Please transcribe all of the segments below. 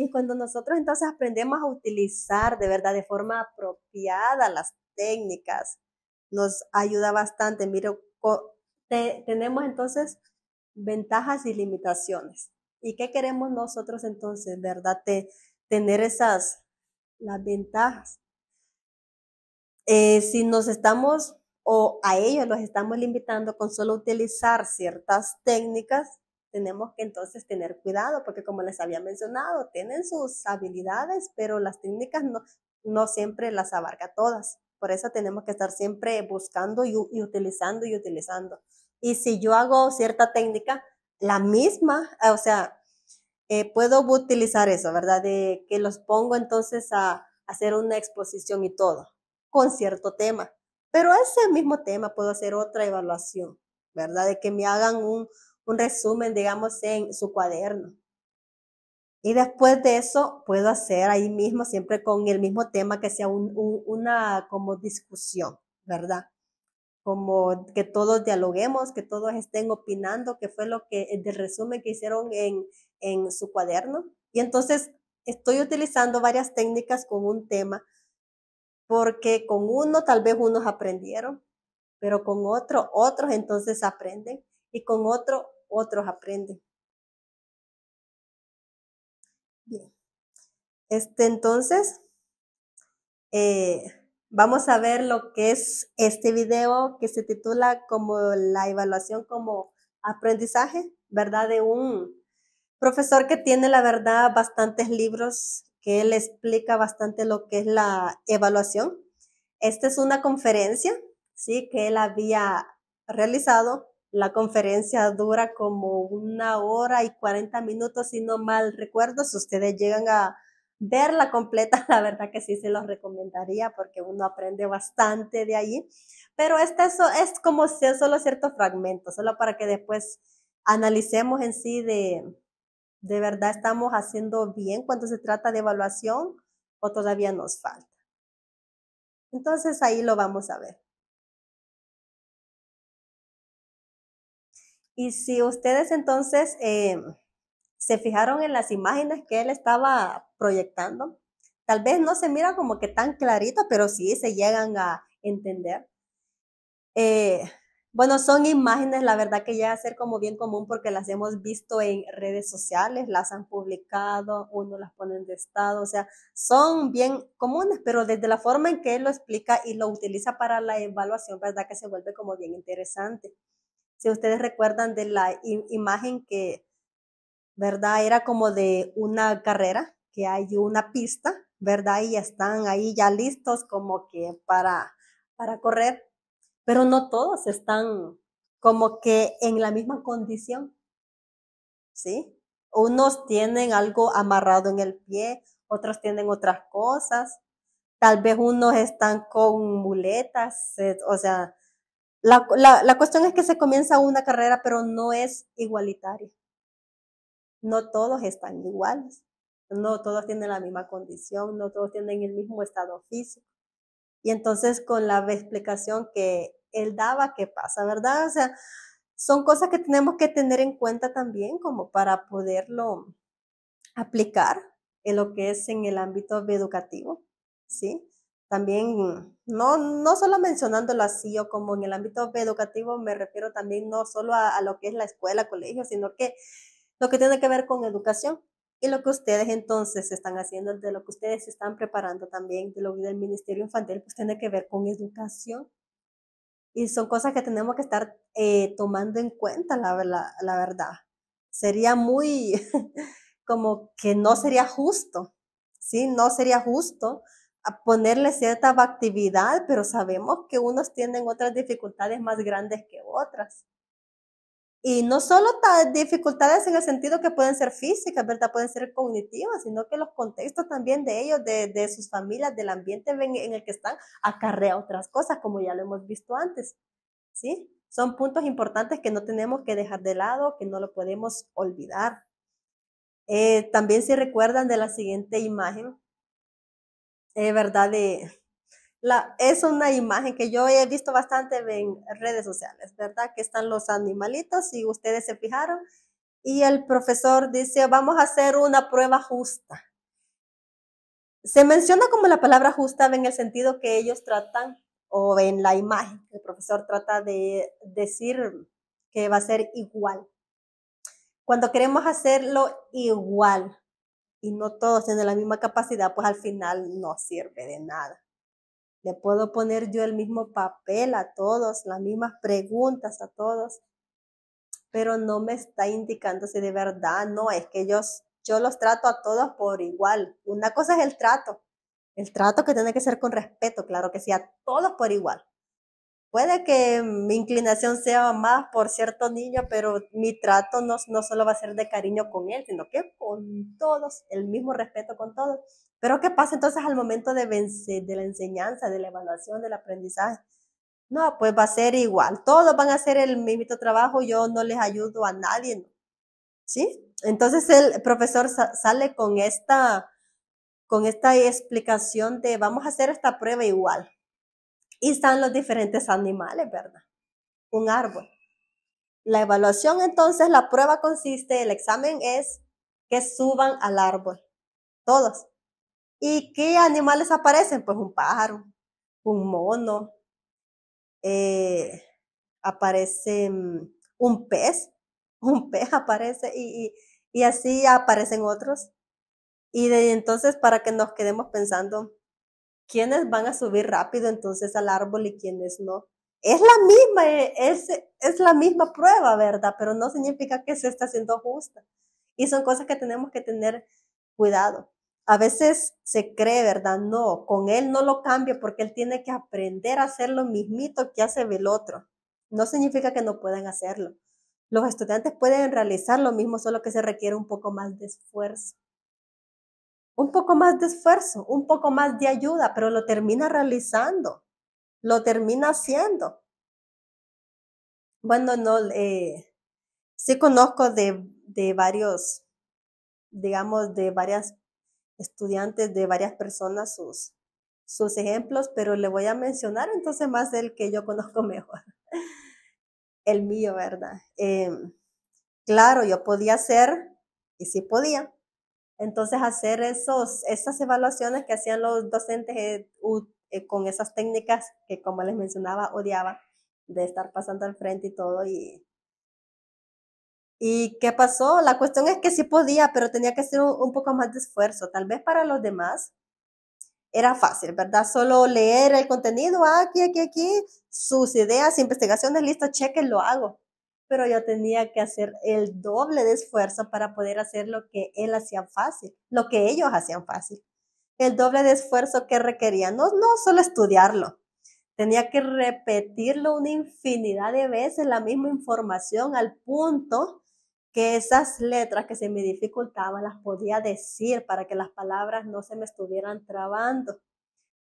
Y cuando nosotros entonces aprendemos a utilizar de verdad de forma apropiada las técnicas, nos ayuda bastante. Mire, tenemos entonces ventajas y limitaciones. ¿Y qué queremos nosotros entonces, verdad? Tener las ventajas. Si nos estamos, o a ellos los estamos limitando con solo utilizar ciertas técnicas, tenemos que entonces tener cuidado, porque como les había mencionado, tienen sus habilidades, pero las técnicas no siempre las abarca todas. Por eso tenemos que estar siempre buscando y utilizando y utilizando. Y si yo hago cierta técnica, la misma, o sea, puedo utilizar eso, ¿verdad? De que los pongo entonces a hacer una exposición y todo, con cierto tema. Pero ese mismo tema puedo hacer otra evaluación, ¿verdad? De que me hagan un resumen, digamos, en su cuaderno. Y después de eso, puedo hacer ahí mismo, siempre con el mismo tema, que sea una como discusión, ¿verdad? Como que todos dialoguemos, que todos estén opinando, que fue lo que, del resumen que hicieron en su cuaderno. Y entonces estoy utilizando varias técnicas con un tema, porque con uno tal vez unos aprendieron, pero con otros entonces aprenden, y con otros aprenden. Bien. Entonces, eh, vamos a ver lo que es este video que se titula como la evaluación como aprendizaje, ¿verdad? De un profesor que tiene, la verdad, bastantes libros que él explica bastante lo que es la evaluación. Esta es una conferencia, ¿sí? Que él había realizado. La conferencia dura como 1 hora y 40 minutos, si no mal recuerdo. Si ustedes llegan a verla completa, la verdad que sí se los recomendaría porque uno aprende bastante de ahí. Pero este es como solo ciertos fragmentos, solo para que después analicemos en sí de verdad estamos haciendo bien cuando se trata de evaluación o todavía nos falta. Entonces ahí lo vamos a ver. Y si ustedes entonces se fijaron en las imágenes que él estaba proyectando, tal vez no se mira como que tan clarito, pero sí se llegan a entender. Eh, bueno, son imágenes, la verdad que ya ser como bien común porque las hemos visto en redes sociales, las han publicado, uno las pone de estado, o sea, son bien comunes, pero desde la forma en que él lo explica y lo utiliza para la evaluación, verdad que se vuelve como bien interesante. Si ustedes recuerdan de la imagen que, verdad, era como de una carrera, que hay una pista, verdad, y están ahí ya listos como que para correr, pero no todos están como que en la misma condición, ¿sí? Unos tienen algo amarrado en el pie, otros tienen otras cosas, tal vez unos están con muletas, o sea, la cuestión es que se comienza una carrera, pero no es igualitaria. No todos están iguales, no todos tienen la misma condición, no todos tienen el mismo estado físico. Y entonces con la explicación que él daba, ¿qué pasa, verdad? O sea, son cosas que tenemos que tener en cuenta también como para poderlo aplicar en lo que es en el ámbito educativo, ¿sí? También, no solo mencionándolo así o como en el ámbito educativo, me refiero también no solo a lo que es la escuela, colegio, sino que lo que tiene que ver con educación. Y lo que ustedes entonces están haciendo, de lo que ustedes se están preparando también, de lo del Ministerio Infantil, pues tiene que ver con educación. Y son cosas que tenemos que estar tomando en cuenta, la verdad. Sería muy, como que no sería justo, ¿sí? No sería justo a ponerle cierta actividad, pero sabemos que unos tienen otras dificultades más grandes que otras. Y no solo dificultades en el sentido que pueden ser físicas, ¿verdad? Pueden ser cognitivas, sino que los contextos también de ellos, de sus familias, del ambiente en el que están, acarrea otras cosas, como ya lo hemos visto antes, ¿sí? Son puntos importantes que no tenemos que dejar de lado, que no lo podemos olvidar. También si recuerdan de la siguiente imagen, ¿verdad? Es una imagen que yo he visto bastante en redes sociales, ¿verdad? Que están los animalitos y ustedes se fijaron y el profesor dice, vamos a hacer una prueba justa. Se menciona como la palabra justa en el sentido que ellos tratan, o en la imagen, el profesor trata de decir que va a ser igual. Cuando queremos hacerlo igual y no todos tienen la misma capacidad, pues al final no sirve de nada. Le puedo poner yo el mismo papel a todos, las mismas preguntas a todos, pero no me está indicando si de verdad no, es que yo los trato a todos por igual. Una cosa es el trato que tiene que ser con respeto, claro que sí, a todos por igual. Puede que mi inclinación sea más por cierto niño, pero mi trato no solo va a ser de cariño con él, sino que con todos, el mismo respeto con todos. Pero ¿qué pasa entonces al momento de la enseñanza, de la evaluación, del aprendizaje? No, pues va a ser igual. Todos van a hacer el mismo trabajo, yo no les ayudo a nadie, ¿no? ¿Sí? Entonces el profesor sale con esta explicación de vamos a hacer esta prueba igual. Y están los diferentes animales, ¿verdad? Un árbol. La evaluación entonces, la prueba consiste, el examen es que suban al árbol, todos. ¿Y qué animales aparecen? Pues un pájaro, un mono, eh, aparece un pez aparece y así aparecen otros. Y de entonces para que nos quedemos pensando, ¿quiénes van a subir rápido entonces al árbol y quiénes no? Es la misma, es la misma prueba, ¿verdad? Pero no significa que se está haciendo justa. Y son cosas que tenemos que tener cuidado. A veces se cree, ¿verdad? No, con él no lo cambia porque él tiene que aprender a hacer lo mismito que hace el otro. No significa que no puedan hacerlo. Los estudiantes pueden realizar lo mismo, solo que se requiere un poco más de esfuerzo. Un poco más de esfuerzo, un poco más de ayuda, pero lo termina realizando, lo termina haciendo. Bueno, no, sí conozco de varios, digamos, de varias estudiantes, de varias personas sus ejemplos, pero le voy a mencionar entonces más del que yo conozco mejor, el mío, ¿verdad? Claro, yo podía hacer, y sí podía, entonces hacer esas evaluaciones que hacían los docentes con esas técnicas que, como les mencionaba, odiaba, de estar pasando al frente y todo. ¿Y qué pasó? La cuestión es que sí podía, pero tenía que hacer un poco más de esfuerzo. Tal vez para los demás era fácil, ¿verdad? Solo leer el contenido, aquí, sus ideas, investigaciones, listo, cheque, lo hago. Pero yo tenía que hacer el doble de esfuerzo para poder hacer lo que él hacía fácil, lo que ellos hacían fácil. El doble de esfuerzo que requería, no solo estudiarlo, tenía que repetirlo una infinidad de veces, la misma información, al punto que esas letras que se me dificultaban las podía decir para que las palabras no se me estuvieran trabando.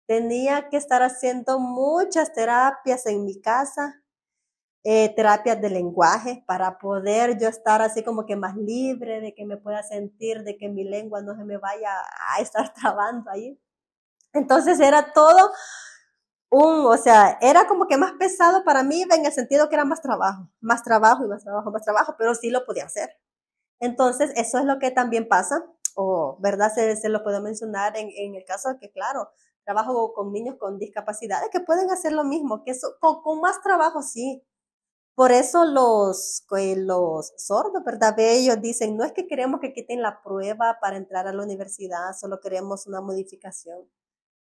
Tenía que estar haciendo muchas terapias en mi casa, terapias de lenguaje, para poder yo estar así como que más libre, de que me pueda sentir, de que mi lengua no se me vaya a estar trabando ahí. Entonces era todo o sea, era como que más pesado para mí en el sentido que era más trabajo, más trabajo y más trabajo, más trabajo, pero sí lo podía hacer. Entonces, eso es lo que también pasa, o verdad, se lo puedo mencionar en el caso de que, claro, trabajo con niños con discapacidades que pueden hacer lo mismo, que eso, con más trabajo, sí. Por eso los sordos, ¿verdad? Ellos dicen, no es que queremos que quiten la prueba para entrar a la universidad, solo queremos una modificación.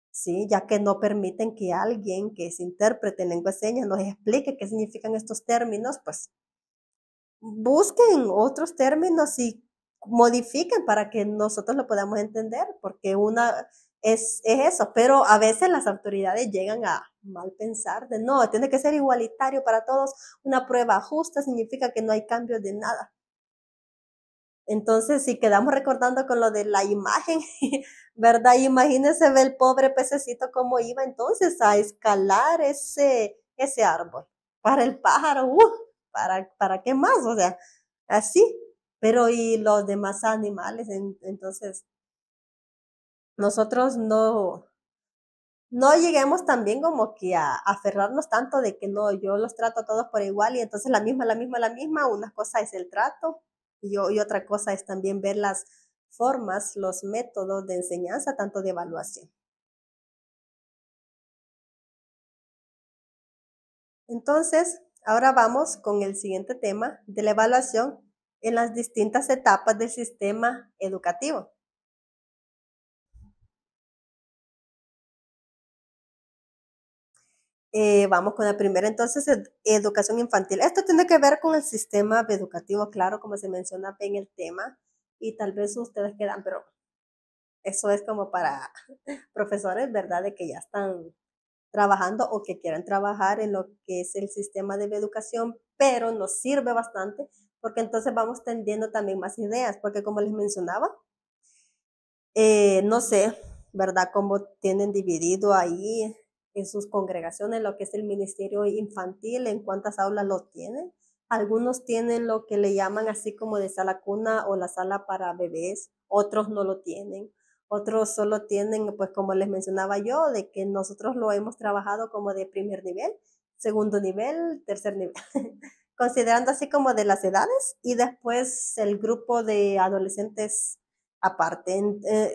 Sí, ya que no permiten que alguien que es intérprete en lengua de señas nos explique qué significan estos términos, pues busquen otros términos y modifiquen para que nosotros lo podamos entender, porque una es eso, pero a veces las autoridades llegan a mal pensar de no, tiene que ser igualitario para todos, una prueba justa significa que no hay cambios de nada. Entonces, si quedamos recordando con lo de la imagen, ¿verdad? Imagínense ver el pobre pececito cómo iba entonces a escalar ese árbol. Para el pájaro, ¿para qué más? O sea, así. Pero y los demás animales, entonces, nosotros no lleguemos también como que a aferrarnos tanto de que no, yo los trato a todos por igual y entonces la misma, una cosa es el trato y otra cosa es también ver formas, los métodos de enseñanza, tanto de evaluación. Entonces, ahora vamos con el siguiente tema de la evaluación en las distintas etapas del sistema educativo. Vamos con la primera, entonces, educación infantil. Esto tiene que ver con el sistema educativo, claro, como se menciona en el tema, y tal vez ustedes quedan, pero eso es como para profesores, ¿verdad? De que ya están trabajando o que quieran trabajar en lo que es el sistema de educación, pero nos sirve bastante porque entonces vamos tendiendo también más ideas, porque como les mencionaba, no sé, ¿verdad? Cómo tienen dividido ahí en sus congregaciones lo que es el ministerio infantil, en cuántas aulas lo tienen. Algunos tienen lo que le llaman así como de sala cuna o la sala para bebés, otros no lo tienen. Otros solo tienen, pues como les mencionaba yo, de que nosotros lo hemos trabajado como de primer nivel, segundo nivel, tercer nivel, considerando así como de las edades y después el grupo de adolescentes aparte.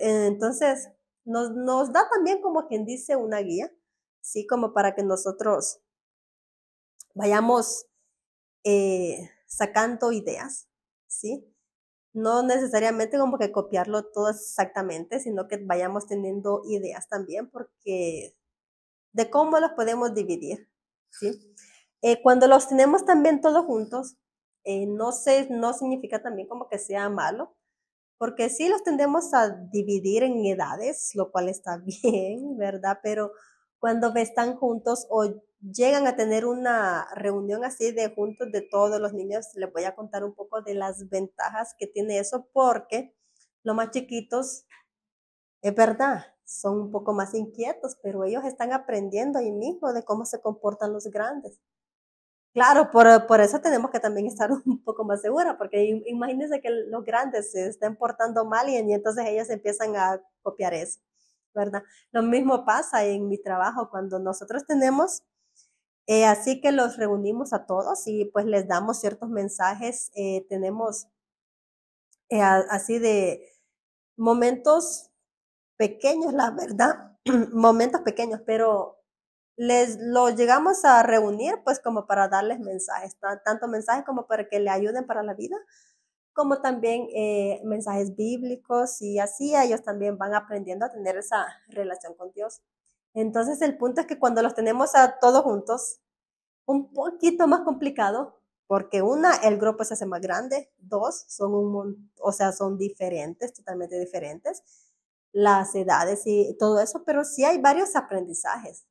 Entonces, nos da también como quien dice una guía, ¿sí? Como para que nosotros vayamos sacando ideas, ¿sí? No necesariamente como que copiarlo todo exactamente, sino que vayamos teniendo ideas también, porque de cómo los podemos dividir, ¿sí? Cuando los tenemos también todos juntos, no significa también como que sea malo, porque sí los tendemos a dividir en edades, lo cual está bien, ¿verdad? Pero cuando están juntos o llegan a tener una reunión así de juntos de todos los niños, les voy a contar un poco de las ventajas que tiene eso, porque los más chiquitos, es verdad, son un poco más inquietos, pero ellos están aprendiendo ahí mismo de cómo se comportan los grandes. Claro, por eso tenemos que también estar un poco más seguras, porque imagínense que los grandes se estén portando mal y entonces ellos empiezan a copiar eso, ¿verdad? Lo mismo pasa en mi trabajo cuando nosotros tenemos, así que los reunimos a todos y pues les damos ciertos mensajes, tenemos así de momentos pequeños, la verdad, momentos pequeños, pero les lo llegamos a reunir pues como para darles mensajes, tanto mensajes como para que le ayuden para la vida, como también mensajes bíblicos y así ellos también van aprendiendo a tener esa relación con Dios. Entonces el punto es que cuando los tenemos a todos juntos, un poquito más complicado, porque una, el grupo se hace más grande, dos, o sea, son diferentes, totalmente diferentes, las edades y todo eso, pero sí hay varios aprendizajes.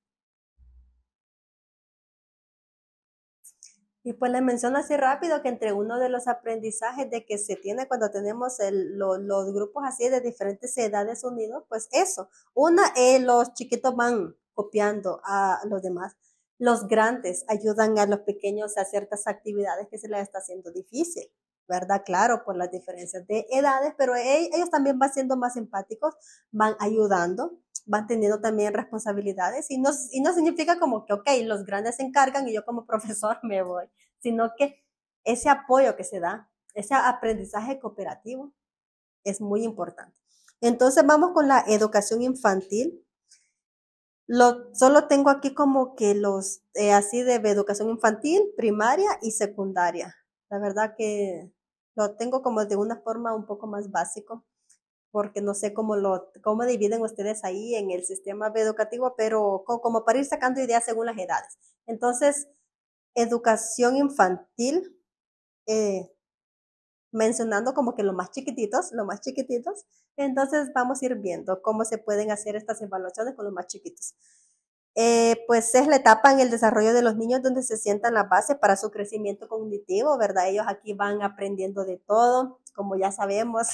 Y pues les menciono así rápido que entre uno de los aprendizajes de que se tiene cuando tenemos los grupos así de diferentes edades unidos, pues eso. Una, los chiquitos van copiando a los demás. Los grandes ayudan a los pequeños a ciertas actividades que se les está haciendo difícil, ¿verdad? Claro, por las diferencias de edades, pero ellos también van siendo más empáticos, van ayudando, van teniendo también responsabilidades y no significa como que, ok, los grandes se encargan y yo como profesor me voy, sino que ese apoyo que se da, ese aprendizaje cooperativo es muy importante. Entonces vamos con la educación infantil. Solo tengo aquí como que los así de educación infantil, primaria y secundaria. La verdad que lo tengo como de una forma un poco más básico, porque no sé cómo dividen ustedes ahí en el sistema educativo, pero como para ir sacando ideas según las edades. Entonces, educación infantil, eh, mencionando como que los más chiquititos, entonces vamos a ir viendo cómo se pueden hacer estas evaluaciones con los más chiquitos. Pues es la etapa en el desarrollo de los niños donde se sientan la base para su crecimiento cognitivo, ¿verdad? Ellos aquí van aprendiendo de todo, como ya sabemos,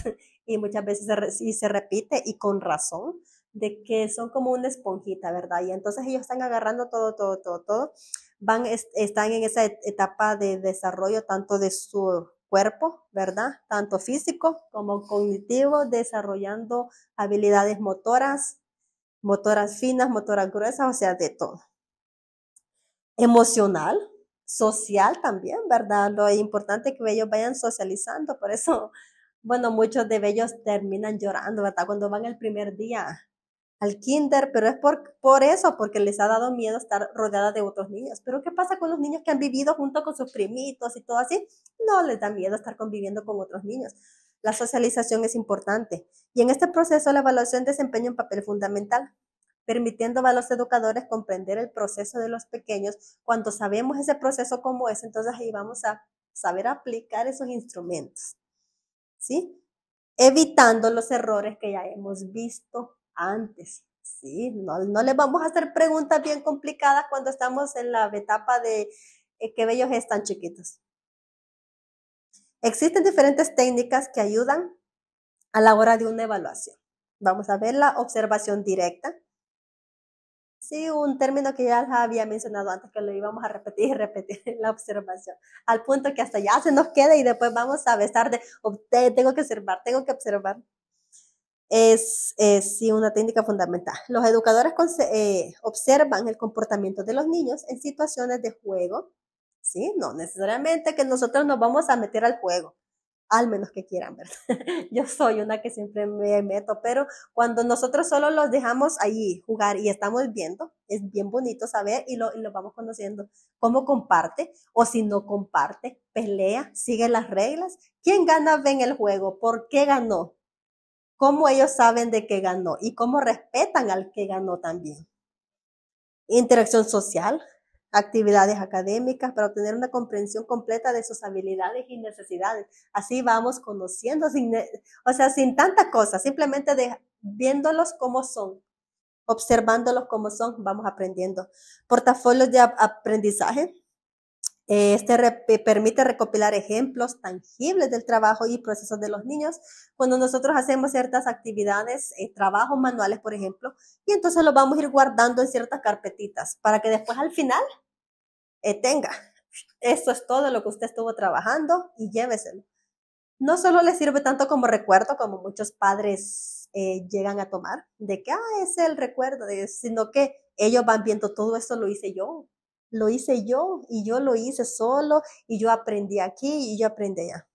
y muchas veces sí se repite y con razón, de que son como una esponjita, ¿verdad? Y entonces ellos están agarrando todo, todo, todo, todo. Están en esa etapa de desarrollo tanto de su cuerpo, ¿verdad? Tanto físico como cognitivo, desarrollando habilidades motoras finas, motoras gruesas, o sea, de todo. Emocional, social también, ¿verdad? Lo importante es que ellos vayan socializando, por eso Bueno, muchos de ellos terminan llorando, ¿verdad? Cuando van el primer día al kinder, pero es por eso, porque les ha dado miedo estar rodeada de otros niños. Pero ¿qué pasa con los niños que han vivido junto con sus primitos y todo así? No les da miedo estar conviviendo con otros niños. La socialización es importante. Y en este proceso la evaluación desempeña un papel fundamental, permitiendo a los educadores comprender el proceso de los pequeños. Cuando sabemos ese proceso como es, entonces ahí vamos a saber aplicar esos instrumentos, ¿sí? Evitando los errores que ya hemos visto antes. Sí, no les vamos a hacer preguntas bien complicadas cuando estamos en la etapa de qué bellos están chiquitos. Existen diferentes técnicas que ayudan a la hora de una evaluación. Vamos a ver la observación directa. Sí, un término que ya había mencionado antes, que lo íbamos a repetir y repetir, la observación, al punto que hasta ya se nos queda y después vamos a besar de, tengo que observar, tengo que observar. Es sí una técnica fundamental. Los educadores observan el comportamiento de los niños en situaciones de juego, ¿sí? No necesariamente que nosotros nos vamos a meter al juego, al menos que quieran, ¿verdad? Yo soy una que siempre me meto, pero cuando nosotros solo los dejamos ahí jugar y estamos viendo, es bien bonito saber y lo vamos conociendo. Cómo comparte o si no comparte, pelea, sigue las reglas. ¿Quién gana en el juego? ¿Por qué ganó? Cómo ellos saben de qué ganó y cómo respetan al que ganó también. Interacción social, actividades académicas para obtener una comprensión completa de sus habilidades y necesidades. Así vamos conociendo, sin tanta cosa, simplemente viéndolos como son, observándolos como son, vamos aprendiendo. Portafolios de aprendizaje. Permite recopilar ejemplos tangibles del trabajo y procesos de los niños. Cuando nosotros hacemos ciertas actividades, trabajos manuales, por ejemplo, y entonces los vamos a ir guardando en ciertas carpetitas para que después al final tenga. Esto es todo lo que usted estuvo trabajando y lléveselo. No solo le sirve tanto como recuerdo, como muchos padres llegan a tomar, de que, es el recuerdo, sino que ellos van viendo todo esto lo hice yo y yo lo hice solo y yo aprendí aquí y yo aprendí allá.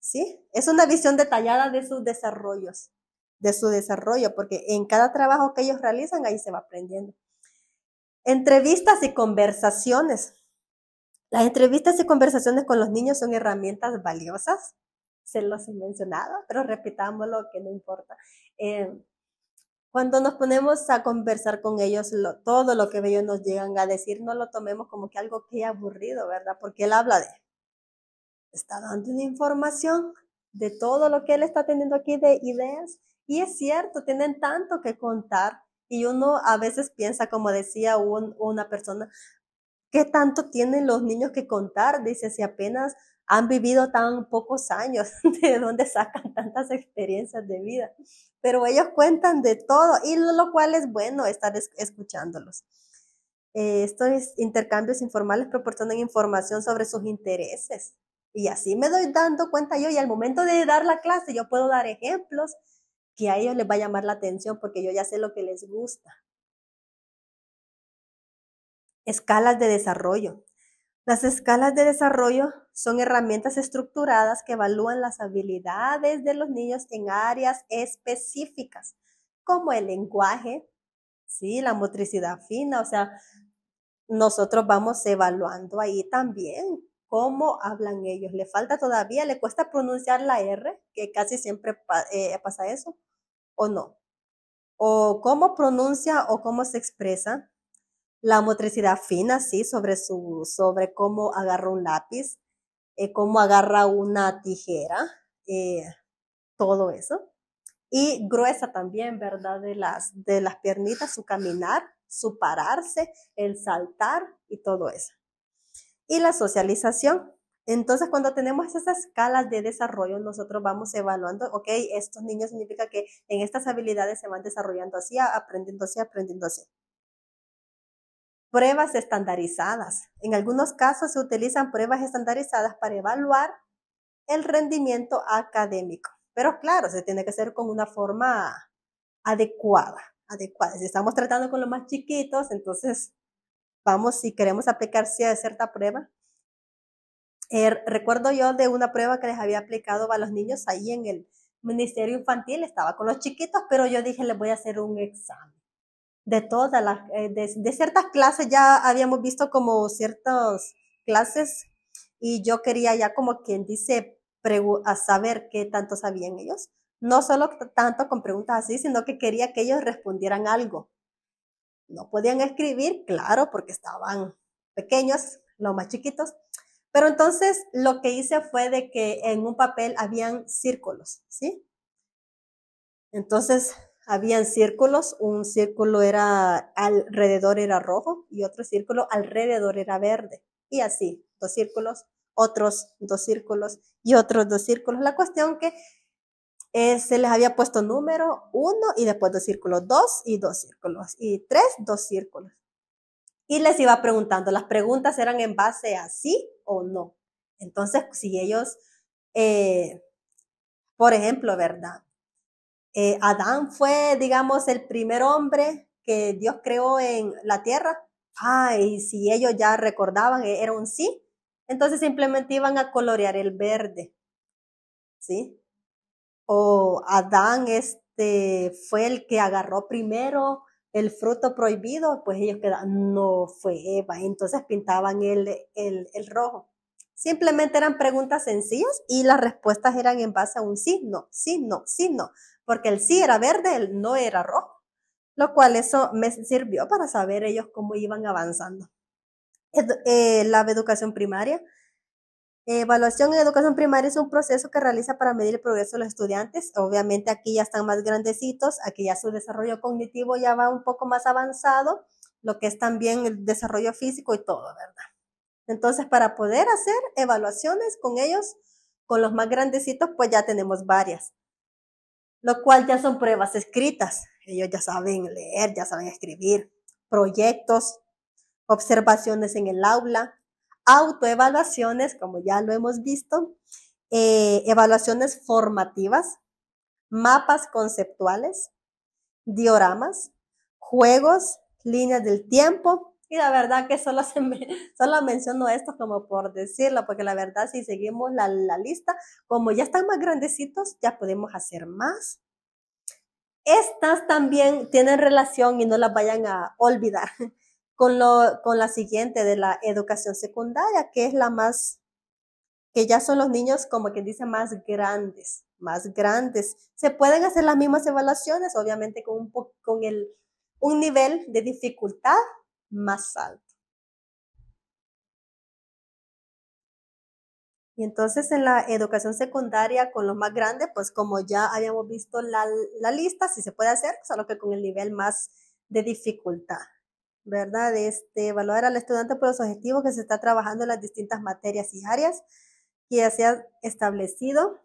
¿Sí? Es una visión detallada de sus desarrollos, de su desarrollo, porque en cada trabajo que ellos realizan, ahí se va aprendiendo. Entrevistas y conversaciones. Las entrevistas y conversaciones con los niños son herramientas valiosas. Se los he mencionado, pero repitámoslo que no importa. Cuando nos ponemos a conversar con ellos, todo lo que ellos nos llegan a decir, no lo tomemos como que algo que es aburrido, ¿verdad? Porque él está dando una información de todo lo que él está teniendo aquí de ideas. Y es cierto, tienen tanto que contar. Y uno a veces piensa, como decía una persona, ¿qué tanto tienen los niños que contar? Dice, si apenas han vivido tan pocos años, ¿de dónde sacan tantas experiencias de vida? Pero ellos cuentan de todo y lo cual es bueno estar escuchándolos. Estos intercambios informales proporcionan información sobre sus intereses y así me doy dando cuenta yo y al momento de dar la clase yo puedo dar ejemplos que a ellos les va a llamar la atención porque yo ya sé lo que les gusta. Escalas de desarrollo. Las escalas de desarrollo son herramientas estructuradas que evalúan las habilidades de los niños en áreas específicas, como el lenguaje, ¿sí? La motricidad fina, o sea, nosotros vamos evaluando ahí también cómo hablan ellos. Le falta todavía, le cuesta pronunciar la R, que casi siempre pasa eso, o no. O cómo pronuncia o cómo se expresa. La motricidad fina, sí, sobre cómo agarra un lápiz, cómo agarra una tijera, eh, todo eso. Y gruesa también, ¿verdad? De las piernitas, su caminar, su pararse, el saltar y todo eso. Y la socialización. Entonces, cuando tenemos esas escalas de desarrollo, nosotros vamos evaluando, ok, estos niños significa que en estas habilidades se van desarrollando así, aprendiendo así, aprendiendo así. Pruebas estandarizadas. En algunos casos se utilizan pruebas estandarizadas para evaluar el rendimiento académico. Pero claro, se tiene que hacer con una forma adecuada. Si estamos tratando con los más chiquitos, entonces vamos, si queremos aplicar cierta prueba, Recuerdo yo de una prueba que les había aplicado a los niños ahí en el Ministerio Infantil, estaba con los chiquitos, pero yo dije, les voy a hacer un examen. De todas las, de ciertas clases ya habíamos visto como ciertas clases y yo quería ya como quien dice a saber qué tanto sabían ellos. No solo tanto con preguntas así, sino que quería que ellos respondieran algo. No podían escribir, claro, porque estaban pequeños, los más chiquitos. Pero entonces lo que hice fue de que en un papel habían círculos, ¿sí? Entonces habían círculos, un círculo era alrededor era rojo y otro círculo alrededor era verde. Y así, dos círculos, otros dos círculos y otros dos círculos. La cuestión que se les había puesto número 1 y después dos círculos, 2 y dos círculos, y 3, dos círculos. Y les iba preguntando, las preguntas eran en base a sí o no. Entonces, si ellos, eh, por ejemplo, ¿verdad? Adán fue, digamos, el primer hombre que Dios creó en la tierra. Ah, y si ellos ya recordaban, era un sí, entonces simplemente iban a colorear el verde, ¿sí? O Adán, fue el que agarró primero el fruto prohibido, pues ellos quedaban, no fue Eva, entonces pintaban el rojo. Simplemente eran preguntas sencillas y las respuestas eran en base a un sí, no, sí, no, sí, no, porque el sí era verde, el no era rojo, lo cual eso me sirvió para saber ellos cómo iban avanzando. La educación primaria. Evaluación en educación primaria es un proceso que realiza para medir el progreso de los estudiantes. Obviamente aquí ya están más grandecitos, aquí ya su desarrollo cognitivo ya va un poco más avanzado, lo que es también el desarrollo físico y todo, ¿verdad? Entonces, para poder hacer evaluaciones con ellos, con los más grandecitos, pues ya tenemos varias, lo cual ya son pruebas escritas. Ellos ya saben leer, ya saben escribir, proyectos, observaciones en el aula, autoevaluaciones, como ya lo hemos visto, evaluaciones formativas, mapas conceptuales, dioramas, juegos, líneas del tiempo. Y la verdad que solo menciono esto como por decirlo, porque la verdad si seguimos la lista, como ya están más grandecitos, ya podemos hacer más. Estas también tienen relación y no las vayan a olvidar con la siguiente de la educación secundaria, que es la más, que ya son los niños como que dice más grandes, más grandes. Se pueden hacer las mismas evaluaciones, obviamente un nivel de dificultad más alto. Y entonces en la educación secundaria con los más grandes, pues como ya habíamos visto la lista, sí se puede hacer, solo que con el nivel más de dificultad. ¿Verdad? Evaluar al estudiante por los objetivos que se está trabajando en las distintas materias y áreas que ya se ha establecido.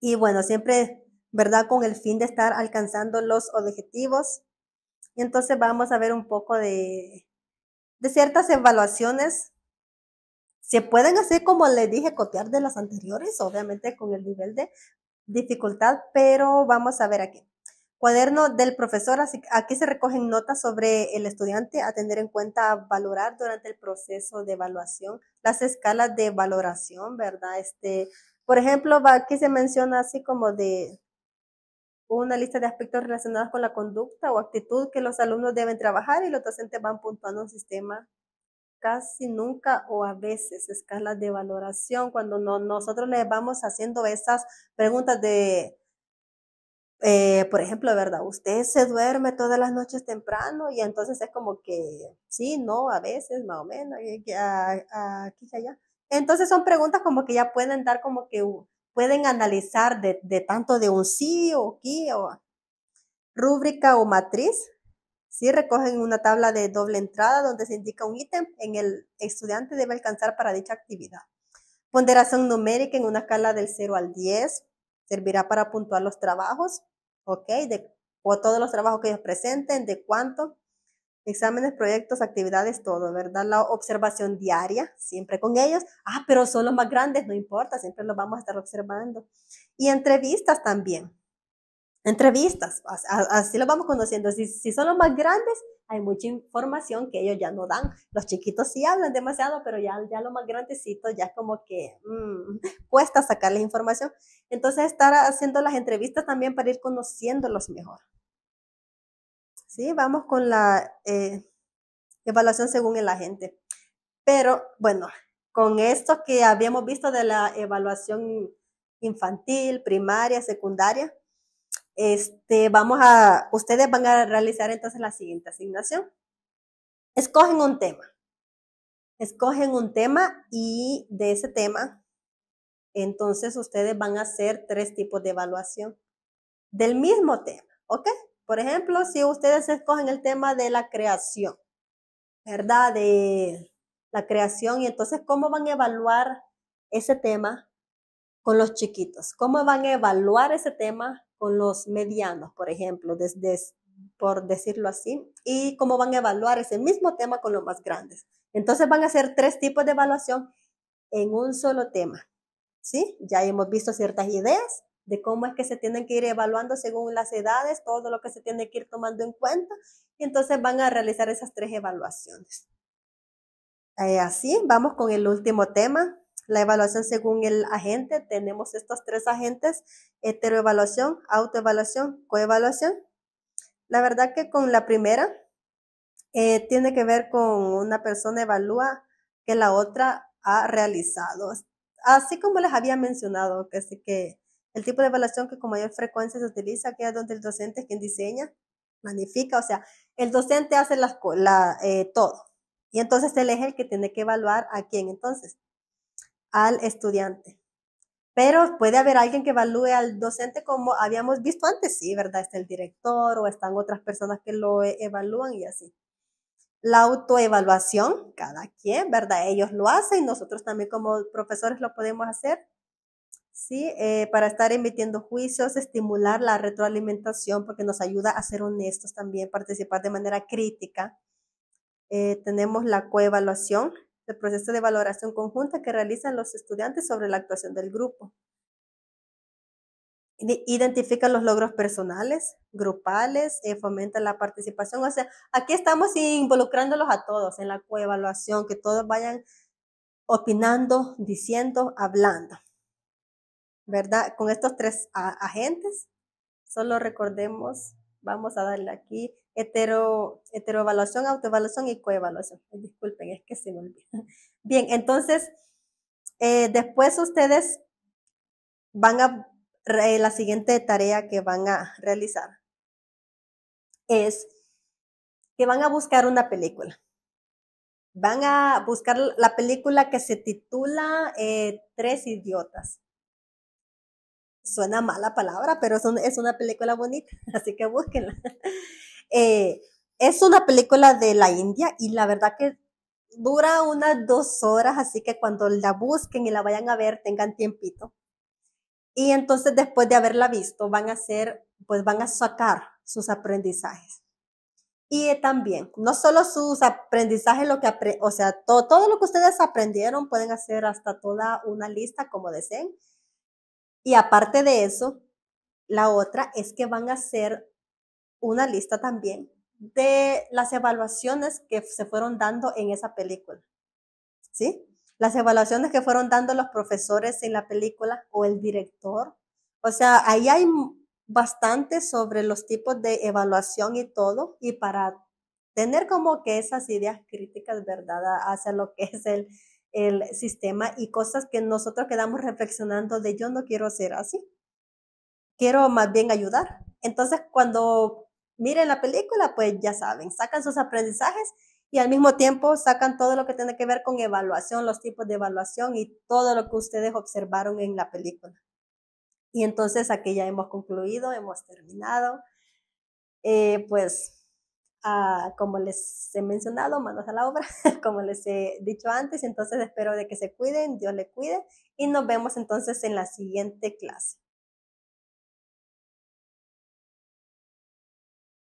Y bueno, siempre, ¿verdad? Con el fin de estar alcanzando los objetivos. Y entonces vamos a ver un poco de ciertas evaluaciones. Se pueden hacer, como les dije, copiar de las anteriores, obviamente con el nivel de dificultad, pero vamos a ver aquí. Cuaderno del profesor, aquí se recogen notas sobre el estudiante a tener en cuenta, valorar durante el proceso de evaluación, las escalas de valoración, ¿verdad? Por ejemplo, aquí se menciona así como de una lista de aspectos relacionados con la conducta o actitud que los alumnos deben trabajar y los docentes van puntuando un sistema casi nunca o a veces escalas de valoración cuando nosotros les vamos haciendo esas preguntas de por ejemplo, ¿verdad? Usted se duerme todas las noches temprano y entonces es como que sí, no, a veces, más o menos, aquí y allá. Entonces son preguntas como que ya pueden dar como que pueden analizar de tanto de un sí o aquí o rúbrica o matriz. Sí, recogen una tabla de doble entrada donde se indica un ítem en el estudiante debe alcanzar para dicha actividad. Ponderación numérica en una escala del 0 al 10 servirá para puntuar los trabajos, ¿ok? O todos los trabajos que ellos presenten, de cuánto, exámenes, proyectos, actividades, todo, ¿verdad? La observación diaria, siempre con ellos. Ah, pero son los más grandes, no importa, siempre los vamos a estar observando. Y entrevistas también. entrevistas, así lo vamos conociendo. Si son los más grandes, hay mucha información que ellos ya no dan. Los chiquitos sí hablan demasiado, pero ya los más grandecitos ya como que cuesta sacarles información. Entonces estar haciendo las entrevistas también para ir conociéndolos mejor. Sí, vamos con la evaluación según el agente. Pero bueno, con esto que habíamos visto de la evaluación infantil, primaria, secundaria, ustedes van a realizar entonces la siguiente asignación. Escogen un tema y de ese tema, entonces ustedes van a hacer 3 tipos de evaluación del mismo tema, ¿ok? Por ejemplo, si ustedes escogen el tema de la creación, ¿verdad? De la creación, y entonces, ¿cómo van a evaluar ese tema con los chiquitos? ¿Cómo van a evaluar ese tema con los medianos, por ejemplo, por decirlo así? ¿Y cómo van a evaluar ese mismo tema con los más grandes? Entonces van a hacer 3 tipos de evaluación en un solo tema, ¿sí? Ya hemos visto ciertas ideas de cómo es que se tienen que ir evaluando según las edades, todo lo que se tiene que ir tomando en cuenta, y entonces van a realizar esas 3 evaluaciones. Así, vamos con el último tema, la evaluación según el agente. Tenemos estos 3 agentes: heteroevaluación, autoevaluación, coevaluación. La verdad que con la primera tiene que ver con una persona evalúa que la otra ha realizado. Así como les había mencionado, que el tipo de evaluación que con mayor frecuencia se utiliza, que es donde el docente es quien diseña, planifica, o sea, el docente hace todo. Y entonces él es el que tiene que evaluar a quién entonces, al estudiante. Pero puede haber alguien que evalúe al docente como habíamos visto antes, sí, ¿verdad? Está el director o están otras personas que lo evalúan y así. La autoevaluación, cada quien, ¿verdad? Ellos lo hacen, nosotros también como profesores lo podemos hacer, ¿sí? Para estar emitiendo juicios, estimular la retroalimentación, porque nos ayuda a ser honestos también, participar de manera crítica. Tenemos la coevaluación, el proceso de valoración conjunta que realizan los estudiantes sobre la actuación del grupo. Identifica los logros personales, grupales, fomenta la participación. O sea, aquí estamos involucrándolos a todos en la coevaluación, que todos vayan opinando, diciendo, hablando, ¿verdad? Con estos 3 agentes, solo recordemos, vamos a darle aquí heteroevaluación, autoevaluación y coevaluación. Disculpen, es que se me olvida. Bien, entonces, después ustedes van a, la siguiente tarea que van a realizar es que van a buscar una película. Van a buscar la película que se titula Tres Idiotas. Suena mala palabra, pero es una película bonita, así que búsquenla. Es una película de la India y la verdad que dura unas 2 horas, así que cuando la busquen y la vayan a ver, tengan tiempito. Y entonces después de haberla visto, van a sacar sus aprendizajes. Y también, no solo sus aprendizajes, o sea, todo lo que ustedes aprendieron, pueden hacer hasta toda una lista como deseen. Y aparte de eso, la otra es que van a hacer una lista también de las evaluaciones que se fueron dando en esa película, ¿sí? Las evaluaciones que fueron dando los profesores en la película o el director. O sea, ahí hay bastante sobre los tipos de evaluación y todo, y para tener como que esas ideas críticas, ¿verdad?, hacia lo que es el sistema y cosas que nosotros quedamos reflexionando de yo no quiero ser así, quiero más bien ayudar. Entonces, cuando miren la película, pues ya saben, sacan sus aprendizajes y al mismo tiempo sacan todo lo que tiene que ver con evaluación, los tipos de evaluación y todo lo que ustedes observaron en la película. Y entonces aquí ya hemos concluido, hemos terminado. Pues, como les he mencionado, manos a la obra, como les he dicho antes, entonces espero de que se cuiden, Dios les cuide y nos vemos entonces en la siguiente clase.